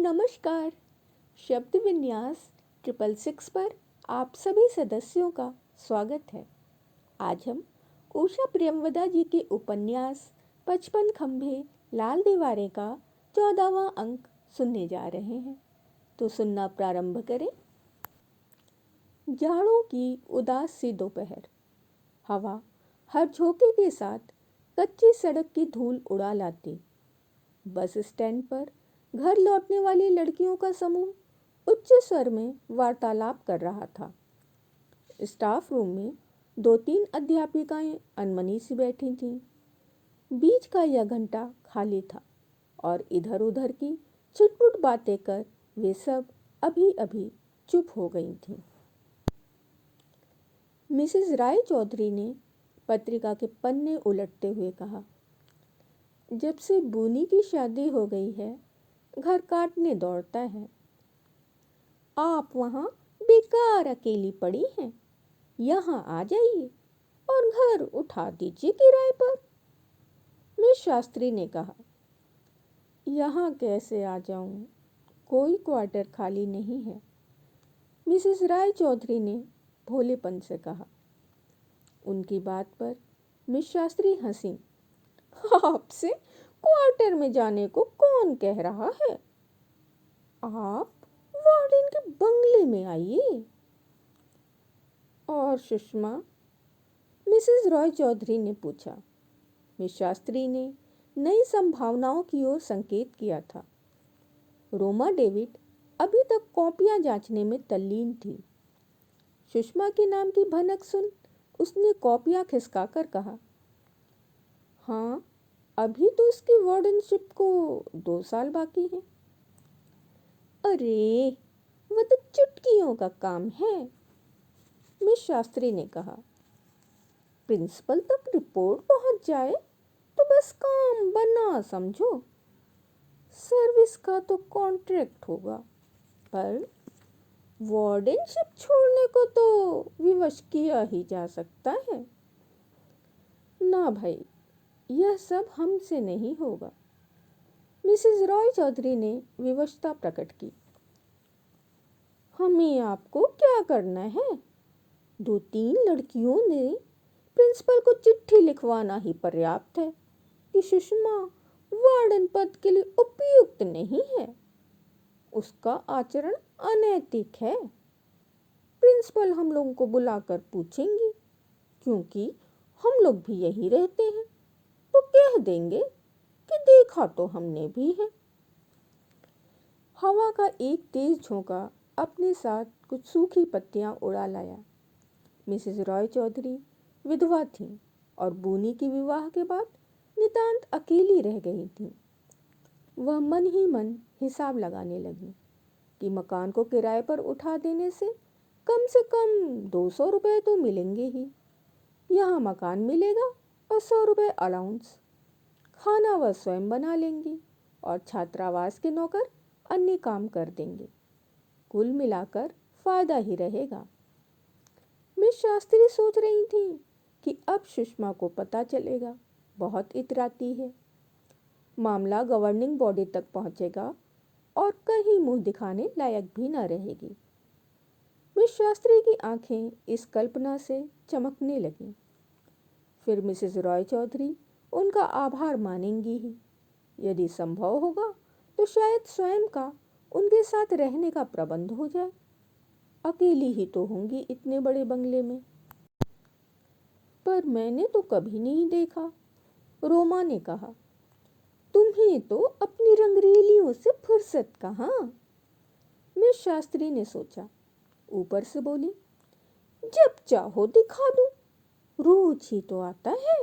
नमस्कार। शब्द विन्यास 666 पर आप सभी सदस्यों का स्वागत है। आज हम उषा प्रियमवदा जी के उपन्यास 55 खंभे लाल दीवारें का 14वां अंक सुनने जा रहे हैं। तो सुनना प्रारंभ करें। जाड़ों की उदास सी दोपहर, हवा हर झोंके के साथ कच्ची सड़क की धूल उड़ा लाती। बस स्टैंड पर घर लौटने वाली लड़कियों का समूह उच्च स्वर में वार्तालाप कर रहा था। स्टाफ रूम में 2-3 अध्यापिकाएं अनमनी सी बैठी थीं। बीच का यह घंटा खाली था और इधर उधर की छिटपुट बातें कर वे सब अभी अभी चुप हो गई थीं। मिसेस राय चौधरी ने पत्रिका के पन्ने उलटते हुए कहा, जब से बूनी की शादी हो गई है, घर काटने दौड़ता है। आप वहाँ बेकार अकेली पड़ी हैं, यहाँ आ जाइए और घर उठा दीजिए किराए पर। मिस शास्त्री ने कहा, यहाँ कैसे आ जाऊँ, कोई क्वार्टर खाली नहीं है। मिसेस राय चौधरी ने भोलेपन से कहा। उनकी बात पर मिस शास्त्री हंसी। आपसे क्वार्टर में जाने को कौन कह रहा है? आप वार्डन के बंगले में आइए। और सुषमा? मिसेस रॉय चौधरी ने पूछा। मिस शास्त्री ने नई संभावनाओं की ओर संकेत किया था। रोमा डेविड अभी तक कॉपियां जांचने में तल्लीन थी। सुषमा के नाम की भनक सुन उसने कॉपियां खिसकाकर कहा, हाँ, अभी तो इसकी वार्डनशिप को 2 साल बाकी है। अरे, वह तो चुटकियों का काम है। मिस शास्त्री ने कहा, प्रिंसिपल तक रिपोर्ट पहुंच जाए तो बस काम बना समझो। सर्विस का तो कॉन्ट्रैक्ट होगा, पर वार्डनशिप छोड़ने को तो विवश किया ही जा सकता है। ना भाई, यह सब हमसे नहीं होगा। मिसेस रॉय चौधरी ने विवशता प्रकट की। हमें आपको क्या करना है? 2-3 लड़कियों ने प्रिंसिपल को चिट्ठी लिखवाना ही पर्याप्त है कि सुषमा वार्डन पद के लिए उपयुक्त नहीं है। उसका आचरण अनैतिक है। प्रिंसिपल हम लोगों को बुलाकर पूछेंगी, क्योंकि हम लोग भी यही रहते हैं, तो कह देंगे कि देखा तो हमने भी है। हवा का एक तेज झोंका अपने साथ कुछ सूखी पत्तियां उड़ा लाया। मिसेस रॉय चौधरी विधवा थीं और बूनी के विवाह के बाद नितांत अकेली रह गई थीं। वह मन ही मन हिसाब लगाने लगी कि मकान को किराए पर उठा देने से कम 200 रुपये तो मिलेंगे ही। यहाँ मकान मिलेगा और 100 रुपये अलाउंस। खाना वह स्वयं बना लेंगी और छात्रावास के नौकर अन्य काम कर देंगे। कुल मिलाकर फायदा ही रहेगा। मिस शास्त्री सोच रही थी कि अब सुषमा को पता चलेगा, बहुत इतराती है। मामला गवर्निंग बॉडी तक पहुंचेगा और कहीं मुंह दिखाने लायक भी न रहेगी। मिस शास्त्री की आंखें इस कल्पना से चमकने लगीं। फिर मिसेस रॉय चौधरी उनका आभार मानेंगी ही। यदि संभव होगा तो शायद स्वयं का उनके साथ रहने का प्रबंध हो जाए। अकेली ही तो होंगी इतने बड़े बंगले में। पर मैंने तो कभी नहीं देखा, रोमा ने कहा। तुम्हें तो अपनी रंगरेलियों से फुर्सत कहाँ? मिस शास्त्री ने सोचा। ऊपर से बोली, जब चाहो दिखा दूं, रोज ही तो आता है।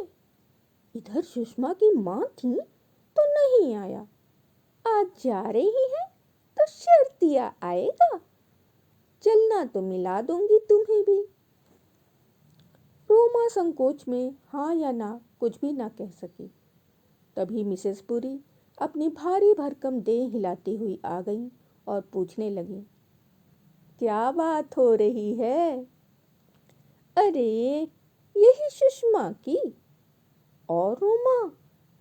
इधर सुषमा की माँ थी तो नहीं आया, आज जा रही है तो शर्तिया आएगा। चलना तो मिला दूंगी तुम्हें भी। रोमा संकोच में हाँ या ना कुछ भी ना कह सकी। तभी मिसेस पुरी अपनी भारी भरकम देह हिलाती हुई आ गई और पूछने लगी, क्या बात हो रही है? अरे, यही सुषमा की। और रोमा,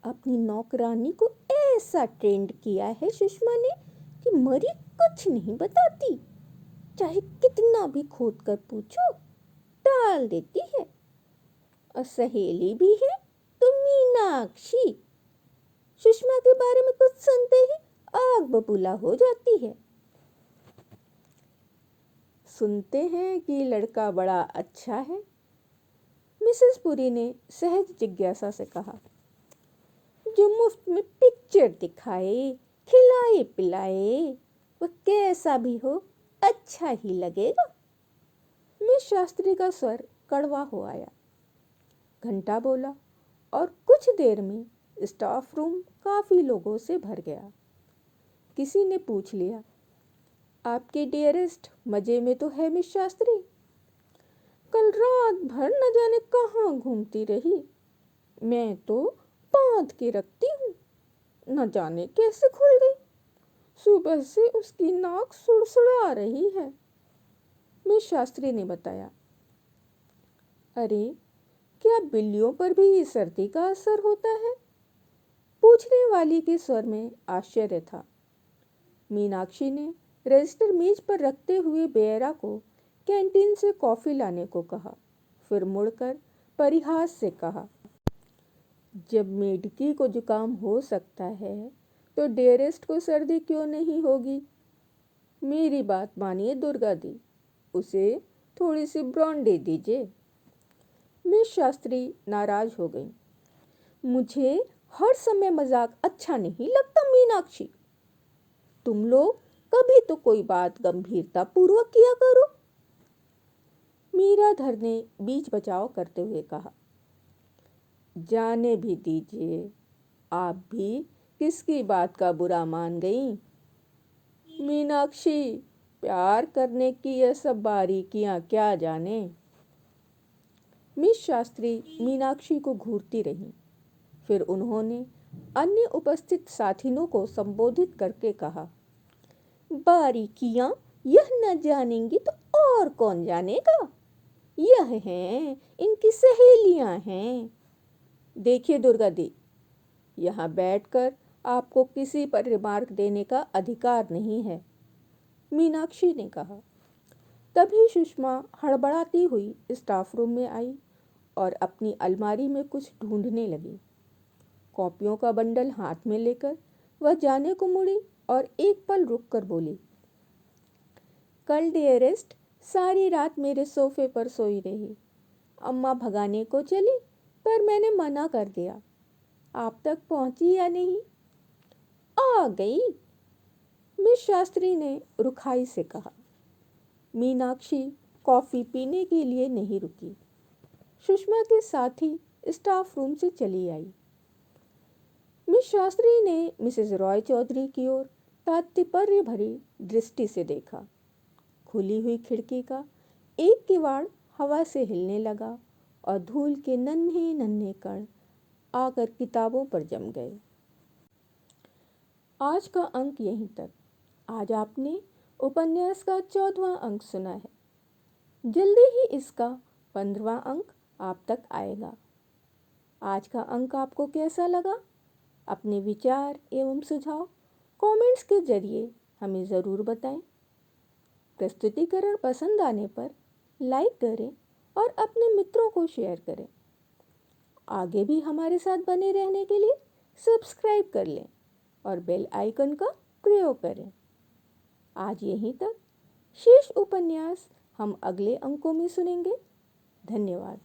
अपनी नौकरानी को ऐसा ट्रेंड किया है सुषमा ने कि मरी कुछ नहीं बताती, चाहे कितना भी खोद कर पूछो टाल देती है। और सहेली भी है तो मीनाक्षी, सुषमा के बारे में कुछ सुनते ही आग बबूला हो जाती है। सुनते हैं कि लड़का बड़ा अच्छा है, मिसेस पुरी ने सहज जिज्ञासा से कहा। जो मुफ्त में पिक्चर दिखाए, खिलाए पिलाए, वह कैसा भी हो अच्छा ही लगेगा। मिस शास्त्री का स्वर कड़वा हो आया। घंटा बोला और कुछ देर में स्टाफ रूम काफी लोगों से भर गया। किसी ने पूछ लिया, आपके डियरेस्ट मजे में तो है मिस शास्त्री? कल रात भर न जाने कहाँ घूमती रही, मैं तो बांध के रखती हूँ, न जाने कैसे खुल गई। सुबह से उसकी नाक सुड़सुड़ा रही है, मिस शास्त्री ने बताया। अरे, क्या बिल्लियों पर भी सर्दी का असर होता है? पूछने वाली के स्वर में आश्चर्य था। मीनाक्षी ने रजिस्टर मेज पर रखते हुए बेयरा को कैंटीन से कॉफी लाने को कहा, फिर मुड़कर परिहास से कहा, जब मेडकी को जुकाम हो सकता है तो डेरेस्ट को सर्दी क्यों नहीं होगी? मेरी बात मानिए दुर्गा दी, उसे थोड़ी सी ब्रांडी दीजिए। मिस शास्त्री नाराज हो गई। मुझे हर समय मजाक अच्छा नहीं लगता मीनाक्षी, तुम लोग कभी तो कोई बात गंभीरता पूर्वक किया करो। मीराधर ने बीच बचाव करते हुए कहा, जाने भी दीजिए, आप भी किसकी बात का बुरा मान गई? मीनाक्षी प्यार करने की यह सब बारीकियां क्या जाने। मिस शास्त्री मीनाक्षी को घूरती रहीं, फिर उन्होंने अन्य उपस्थित साथिनों को संबोधित करके कहा, बारीकियां यह न जानेंगी तो और कौन जानेगा? यह हैं इनकी सहेलियां हैं। देखिए दुर्गा दी, यहाँ बैठकर आपको किसी पर रिमार्क देने का अधिकार नहीं है, मीनाक्षी ने कहा। तभी सुषमा हड़बड़ाती हुई स्टाफ रूम में आई और अपनी अलमारी में कुछ ढूंढने लगी। कॉपियों का बंडल हाथ में लेकर वह जाने को मुड़ी और एक पल रुककर बोली, कल डियरेस्ट सारी रात मेरे सोफे पर सोई रही। अम्मा भगाने को चली पर मैंने मना कर दिया। आप तक पहुंची या नहीं? आ गई, मिस शास्त्री ने रुखाई से कहा। मीनाक्षी कॉफी पीने के लिए नहीं रुकी। सुषमा के साथ ही स्टाफ रूम से चली आई। मिस शास्त्री ने मिसेस रॉय चौधरी की ओर तात्पर्य भरी दृष्टि से देखा। खुली हुई खिड़की का एक किवाड़ हवा से हिलने लगा और धूल के नन्हे नन्हे कण आकर किताबों पर जम गए। आज का अंक यहीं तक। आज आपने उपन्यास का 14वां अंक सुना है। जल्दी ही इसका 15वां अंक आप तक आएगा। आज का अंक आपको कैसा लगा? अपने विचार एवं सुझाव कमेंट्स के जरिए हमें ज़रूर बताएं। प्रस्तुतिकरण पसंद आने पर लाइक करें और अपने मित्रों को शेयर करें। आगे भी हमारे साथ बने रहने के लिए सब्सक्राइब कर लें और बेल आइकन का प्रयोग करें। आज यहीं तक। शेष उपन्यास हम अगले अंकों में सुनेंगे। धन्यवाद।